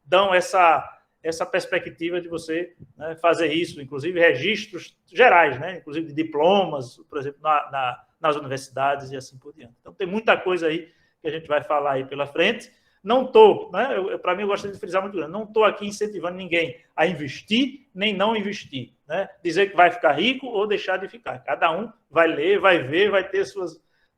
dão essa essa perspectiva de você, né, fazer isso, inclusive registros gerais, né, inclusive de diplomas, por exemplo, nas universidades e assim por diante. Então, tem muita coisa aí que a gente vai falar aí pela frente. Não estou, né, para mim, eu gostaria de frisar muito grande, não estou aqui incentivando ninguém a investir nem não investir, né, dizer que vai ficar rico ou deixar de ficar. Cada um vai ler, vai ver, vai ter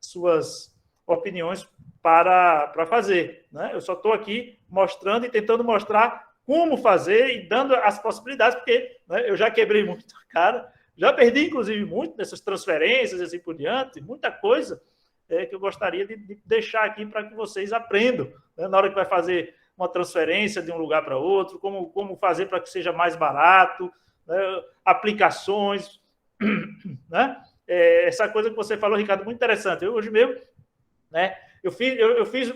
suas opiniões para fazer, né? Eu só estou aqui mostrando e tentando mostrar como fazer e dando as possibilidades, porque, né, eu já quebrei muito a cara, já perdi, inclusive, muito nessas transferências e assim por diante, muita coisa que eu gostaria de deixar aqui para que vocês aprendam, né, na hora que vai fazer uma transferência de um lugar para outro, como fazer para que seja mais barato, né, aplicações, né? Essa coisa que você falou, Ricardo, muito interessante. Eu hoje mesmo, né, eu fiz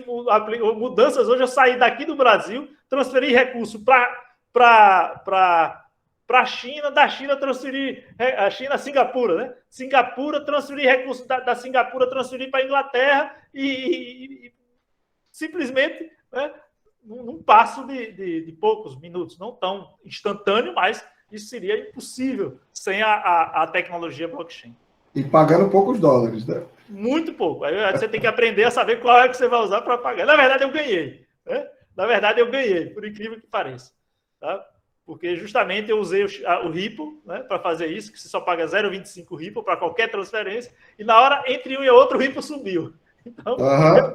mudanças hoje, eu saí daqui do Brasil, transferi recurso para a China, da China transferir a China a Singapura, né? Singapura, transferir recursos da Singapura, transferir para a Inglaterra e simplesmente, né, num passo de poucos minutos, não tão instantâneo, mas isso seria impossível sem a tecnologia blockchain. E pagando poucos dólares, né? Muito pouco. Aí você tem que aprender a saber qual é que você vai usar para pagar. Na verdade, eu ganhei, né? Na verdade, eu ganhei, por incrível que pareça. Tá? Porque justamente eu usei o Ripple, né, para fazer isso, que você só paga 0,25 Ripple para qualquer transferência, e na hora, entre um e outro, o Ripple subiu. Então,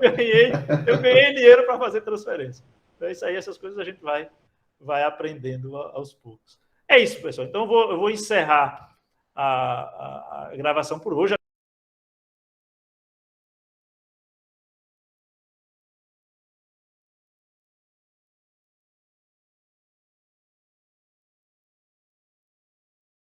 eu ganhei dinheiro para fazer transferência. Então, isso aí, essas coisas a gente vai aprendendo aos poucos. É isso, pessoal. Então, eu vou encerrar a gravação por hoje.